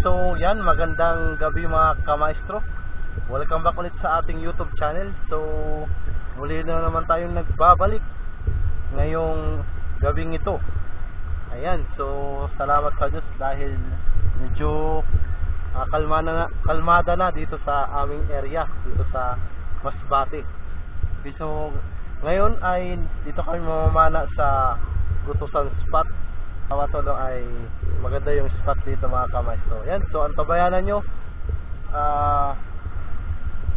so yan, magandang gabi mga kamaestro. Welcome back ulit sa ating YouTube channel. So muli na naman tayong nagbabalik ngayong gabing ito. Ayan, so salamat sa Diyos dahil medyo kalmada na dito sa aming area, dito sa Masbate. So ngayon ay dito kami mamamana sa Gutusan spot. Tawatolo ay maganda yung spot dito mga kamaestro. Yan, so antabayanan nyo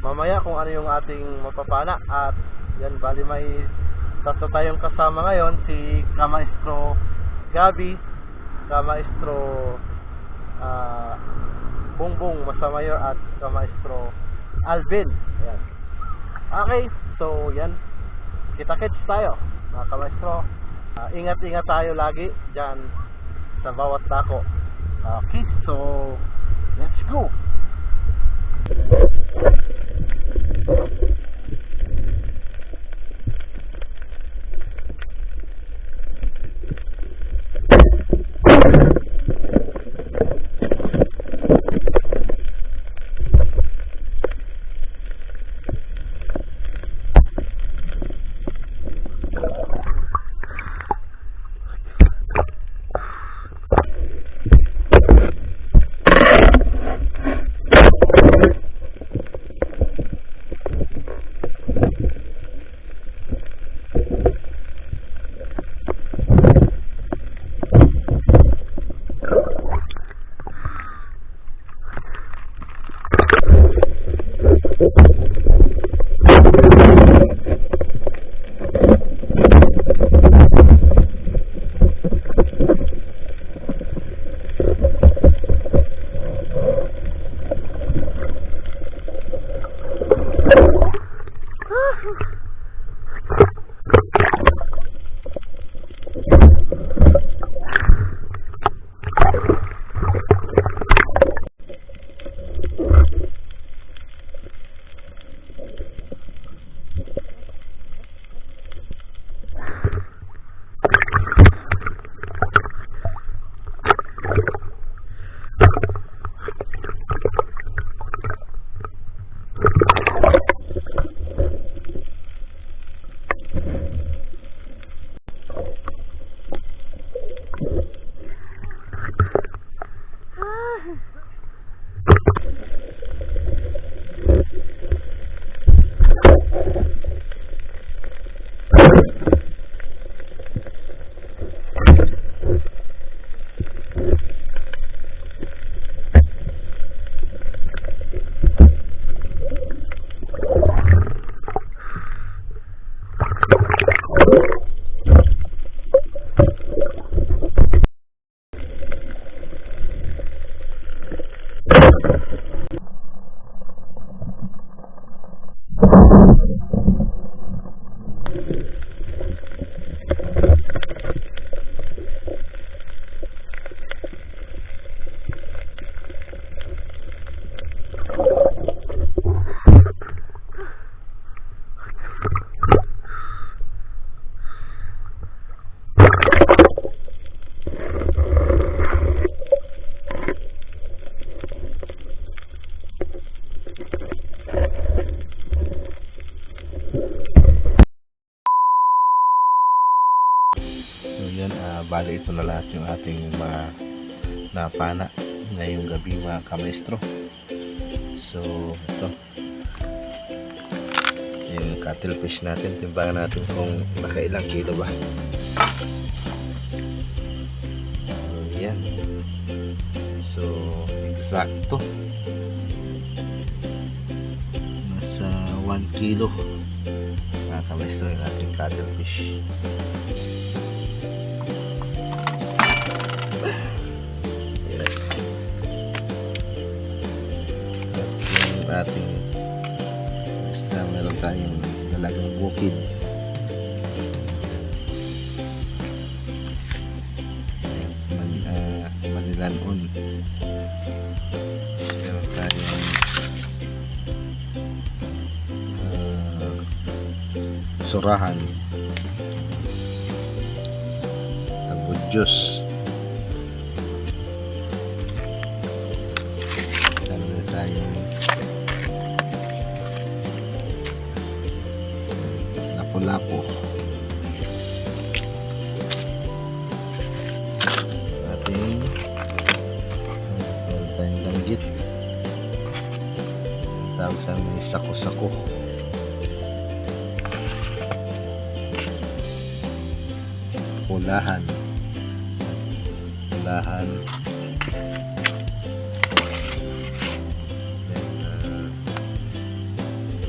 mamaya kung ano yung ating mapapana. At yan, bali may tatlo tayong kasama ngayon, si Kamaestro Gabi, Kamaestro Bongbong Masamayor at Kamaestro Alvin. Ayan. Okay, so yan, kita-kits tayo mga kamaestro. Ingat-ingat tayo lagi dyan sa bawat dako. Okay, so let's go. Bali ito na lahat yung ating mga napana ngayong gabi mga kamaestro. So ito yung cuttlefish natin, timbangan natin kung nakailang kilo ba. Yan, so exacto nasa 1 kilo mga kamaestro yung ating cuttlefish. Ating isda, meron tayong dalagang bukid, Manilanon, meron tayong surahan, tabudyos, lapu-lapu. Ating meron tayong langgit. Ang tawag sa amin ay sako-sako. Pulahan.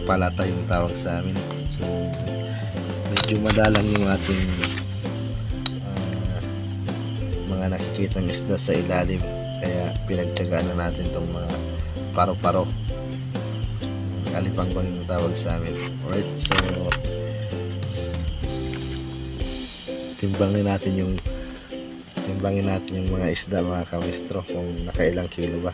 Palata yung tawag sa amin. So medyo madalang yung ating mga nakikitang isda sa ilalim, kaya pinagtyagaan na natin tong mga paro-paro. Kalipangbang yung tawag sa amin. Alright, so timbangin natin yung mga isda, mga kamestro, kung nakailang kilo ba.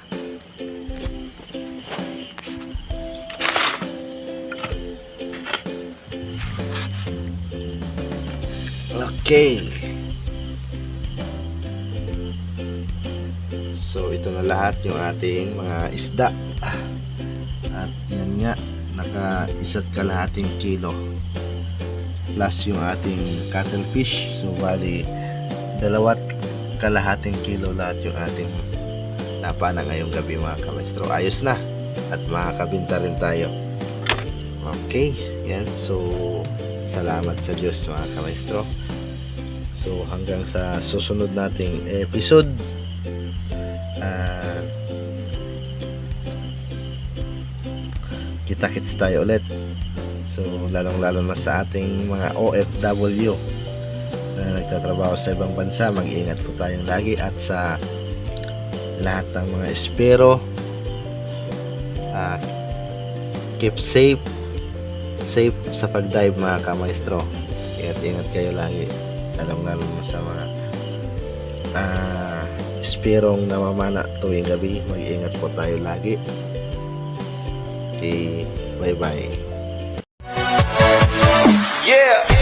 Okay. So ito na lahat yung ating mga isda. At yan nga, naka 1.5 kilo. Plus yung ating cuttlefish. So bali 2.5 kilo lahat yung ating napana ngayong gabi, mga kamestro. Ayos na. At makakabinta rin tayo. Okay. Yan. So salamat sa Diyos, mga kamestro. So hanggang sa susunod nating episode, kita-kits tayo ulit. So lalong-lalo na sa ating mga OFW na nagtatrabaho sa ibang bansa, mag-iingat po tayong lagi. At sa lahat ng mga espero, keep safe sa pag-dive, mga kamaestro. Ingat kayo lagi, lalong-lalo na sa mga esperong namamana tuwing gabi. Mag-iingat po tayo lagi. Okay, bye bye. Yeah.